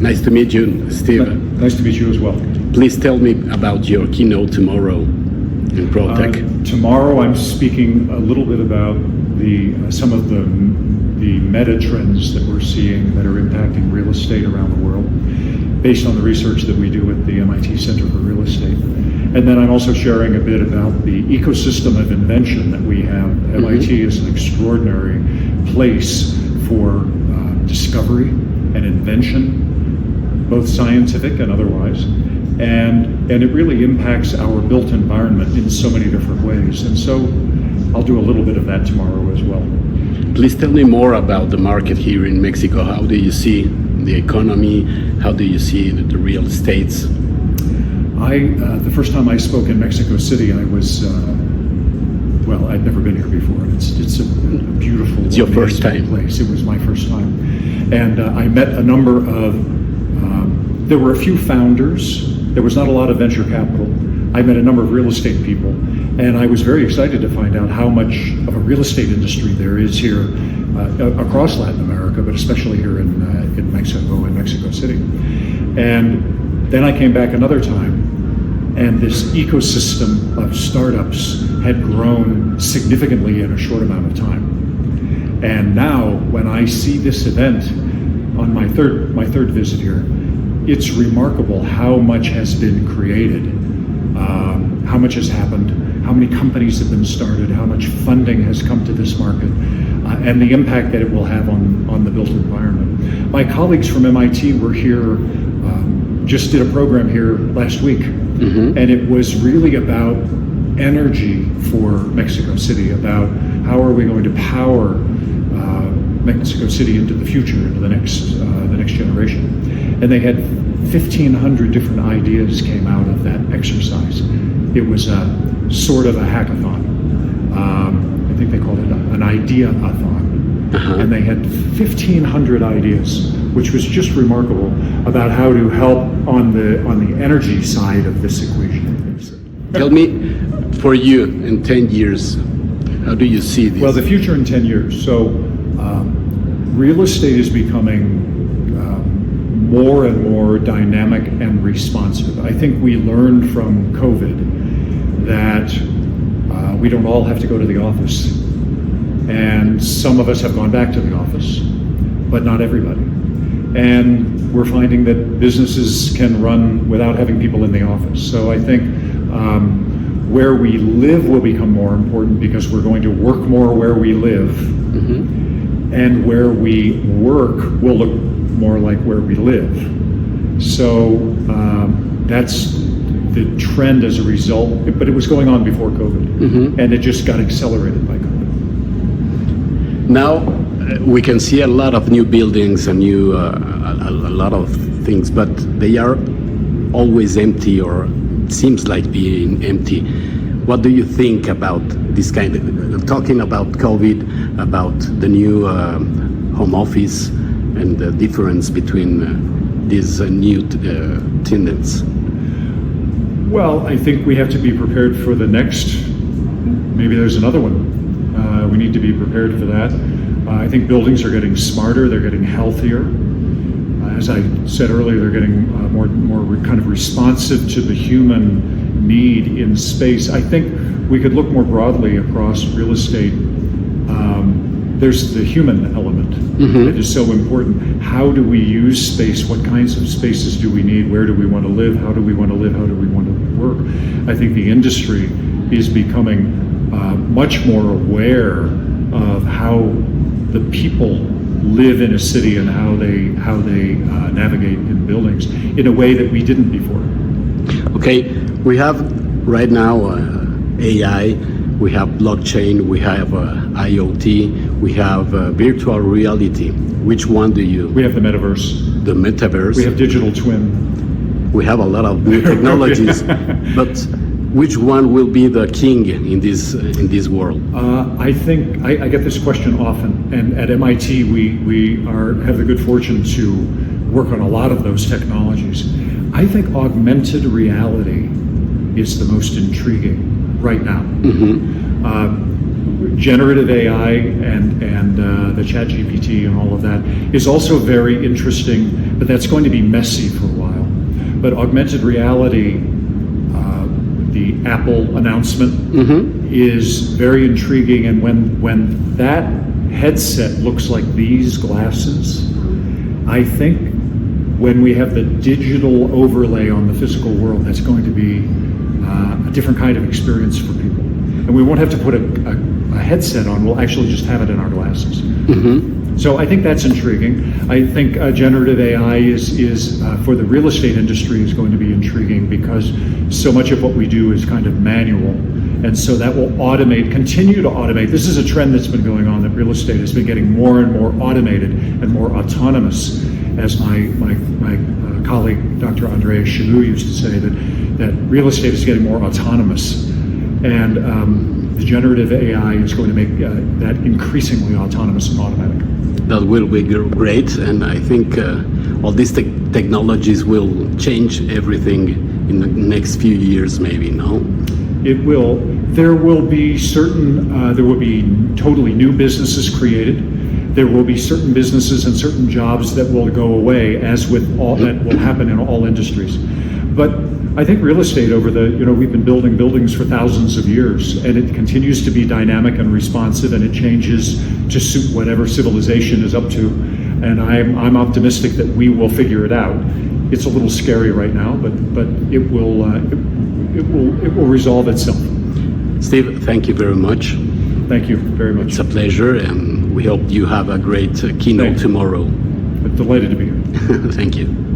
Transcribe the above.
Nice to meet you, Steve. Nice to meet you as well. Please tell me about your keynote tomorrow in ProTech. Tomorrow I'm speaking a little bit about some of the meta trends that we're seeing that are impacting real estate around the world, based on the research that we do at the MIT Center for Real Estate. And then I'm also sharing a bit about the ecosystem of invention that we have. MIT is an extraordinary place for discovery and invention, both scientific and otherwise. And it really impacts our built environment in so many different ways. And so I'll do a little bit of that tomorrow as well. Please tell me more about the market here in Mexico. How do you see the economy? How do you see the real estates? The first time I spoke in Mexico City, I was, I'd never been here before. It's a beautiful, it's your first time place. It was my first time. And I met a number of, there were a few founders. There was not a lot of venture capital. I met a number of real estate people, and I was very excited to find out how much of a real estate industry there is here across Latin America, but especially here in Mexico and Mexico City. And then I came back another time, and this ecosystem of startups had grown significantly in a short amount of time. And now, when I see this event on my third visit here, it's remarkable how much has been created, how much has happened, how many companies have been started, how much funding has come to this market, and the impact that it will have on the built environment. My colleagues from MIT were here, just did a program here last week, and it was really about energy for Mexico City, about how are we going to power Mexico City into the future, into the next generation. And they had 1,500 different ideas came out of that exercise. It was sort of a hackathon. I think they called it an idea-a-thon. And they had 1,500 ideas, which was just remarkable, about how to help on the energy side of this equation. Tell me, for you, in 10 years, how do you see this? Well, the future in 10 years. So real estate is becoming more and more dynamic and responsive. I think we learned from COVID that we don't all have to go to the office. And some of us have gone back to the office, but not everybody. And we're finding that businesses can run without having people in the office. So I think where we live will become more important, because we're going to work more where we live. And where we work will look more like where we live. So that's the trend as a result, but it was going on before COVID, and it just got accelerated by COVID. Now we can see a lot of new buildings and a lot of things, but they are always empty, or seems like being empty. What do you think about this kind of, talking about COVID, about the new home office, and the difference between these new tenants? Well, I think we have to be prepared for the next, maybe there's another one. We need to be prepared for that. I think buildings are getting smarter, they're getting healthier. As I said earlier, they're getting more kind of responsive to the human need in space. I think we could look more broadly across real estate. There's the human element that is so important. How do we use space? What kinds of spaces do we need? Where do we want to live? How do we want to live? How do we want to work? I think the industry is becoming much more aware of how the people live in a city and how they navigate in buildings in a way that we didn't before. Okay, we have right now AI, we have blockchain, we have IoT, we have virtual reality. Which one do you? We have the metaverse. The metaverse. We have digital twin. We have a lot of new technologies, but which one will be the king in this world? I think I get this question often, and at MIT we have the good fortune to work on a lot of those technologies. I think augmented reality is the most intriguing right now. Generative AI and the ChatGPT and all of that is also very interesting but that's going to be messy for a while. But augmented reality, the Apple announcement is very intriguing, and when that headset looks like these glasses, I think when we have the digital overlay on the physical world, that's going to be a different kind of experience for people. And we won't have to put a headset on, we'll actually just have it in our glasses. So I think that's intriguing. I think generative AI is for the real estate industry is going to be intriguing because so much of what we do is kind of manual. And so that will continue to automate. This is a trend that's been going on, that real estate has been getting more and more automated and more autonomous. As my colleague, Dr. Andreas Chenu, used to say, that real estate is getting more autonomous. And the generative AI is going to make that increasingly autonomous and automatic. That will be great, and I think all these technologies will change everything in the next few years, maybe, no? It will. There will be totally new businesses created. There will be certain businesses and certain jobs that will go away, as with all that will happen in all industries. But I think real estate we've been building buildings for thousands of years, and it continues to be dynamic and responsive, and it changes to suit whatever civilization is up to. And I'm optimistic that we will figure it out. It's a little scary right now, but it will resolve itself. Steve, thank you very much. Thank you very much. It's a pleasure, and we hope you have a great keynote tomorrow. I'm delighted to be here. Thank you.